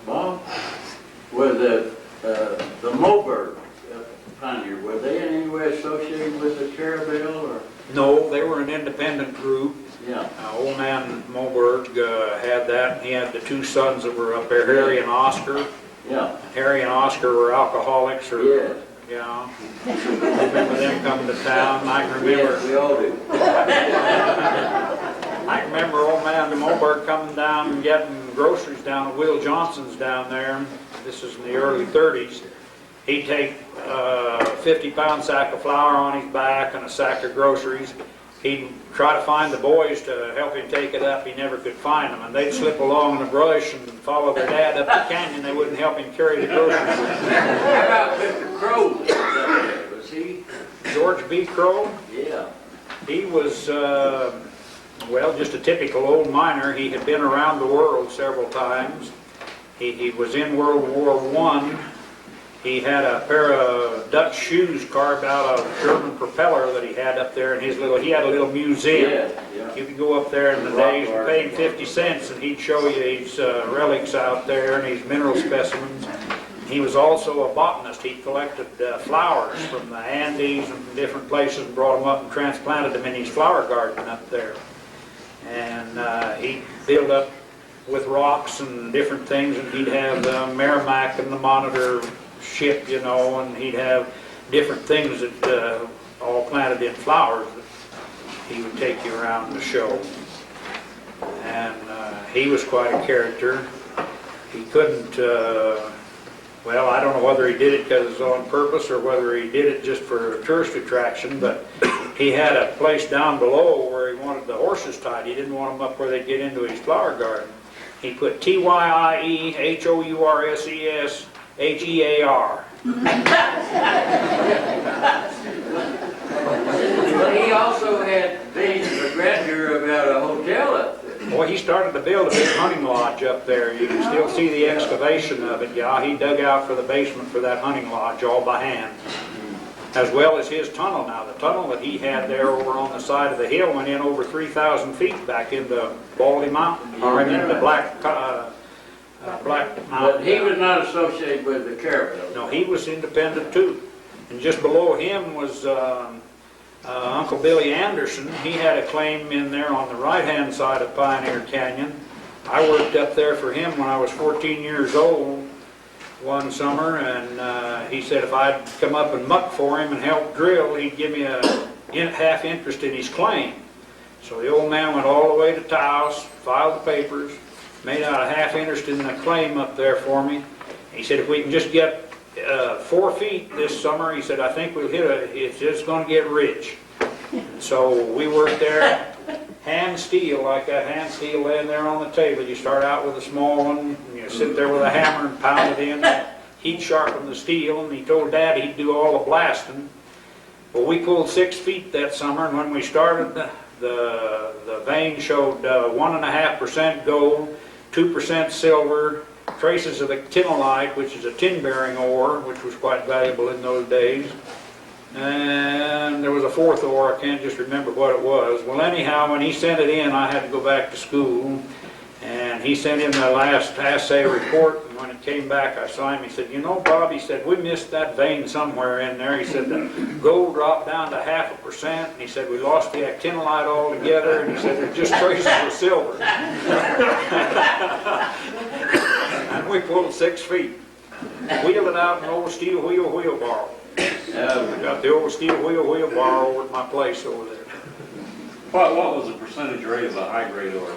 Bob, was the moberge pioneer, were they in any way associated with the Caravel, or? No, they were an independent group. Yeah. Old man Moberg had that. He had the two sons that were up there, Harry and Oscar. Yeah. Harry and Oscar were alcoholics. Or, Yes. Yeah. I remember them coming to town. I can remember. Yes, we all do. I can remember old man Moberg coming down and getting groceries down at Will Johnson's down there. This is in the early 30s. He'd take a 50-pound sack of flour on his back and a sack of groceries. He'd try to find the boys to help him take it up. He never could find them, and they'd slip along in the brush and follow their dad up the canyon. They wouldn't help him carry the groceries. How about Mr. Crow? Was he? George B. Crow? Yeah. He was, well, just a typical old miner. He had been around the world several times. He was in World War I. He had a pair of Dutch shoes carved out of a German propeller that he had up there in his little, he had a little museum. Yeah. You could go up there in the days and pay him 50 cents and he'd show you his relics out there and his mineral specimens. He was also a botanist. He collected flowers from the Andes and from different places and brought them up and transplanted them in his flower garden up there. And he'd build up with rocks and different things, and he'd have the Merrimack and the Monitor ship, you know, and he'd have different things that all planted in flowers that he would take you around the show. And he was quite a character. He couldn't, well, I don't know whether he did it because it was on purpose or whether he did it just for tourist attraction, but he had a place down below where he wanted the horses tied. He didn't want them up where they'd get into his flower garden. He put TYIEHOURSESHEAR. But he also had visions of grandeur about a hotel up there. Boy, he started to build a big hunting lodge up there. You can still see the excavation of it. Yeah, he dug out for the basement for that hunting lodge all by hand, as well as his tunnel. Now, the tunnel that he had there over on the side of the hill went in over 3,000 feet back into Baldy Mountain, or into Black Mountain. But he was not associated with the Caravel. No, he was independent too. And just below him was Uncle Billy Anderson. He had a claim in there on the right-hand side of Pioneer Canyon. I worked up there for him when I was 14 years old one summer, and he said if I'd come up and muck for him and help drill, he'd give me a half interest in his claim. So the old man went all the way to Taos, filed the papers, made out a half interest in the claim up there for me. He said if we can just get 4 feet this summer, he said, I think we'll hit it's just going to get rich. And so we worked there, hand steel, like that hand steel laying there on the table. You start out with a small one, and you sit there with a hammer and pound it in. He'd sharpen the steel, and he told Dad he'd do all the blasting. Well, we pulled 6 feet that summer, and when we started, the vein showed 1.5% gold, 2% silver, traces of actinolite, which is a tin-bearing ore, which was quite valuable in those days. And there was a fourth ore, I can't just remember what it was. Well, anyhow, when he sent it in, I had to go back to school, and he sent in the last assay report, and when it came back, I saw him. He said, you know, Bob, he said, we missed that vein somewhere in there. He said, the gold dropped down to 0.5%, and he said, we lost the actinolite altogether, and he said, there's just traces of silver. And we pulled 6 feet, wheeled it out in an old steel wheelbarrow. We got the old steel wheelbarrow over at my place over there. What was the percentage rate of the high grade ore?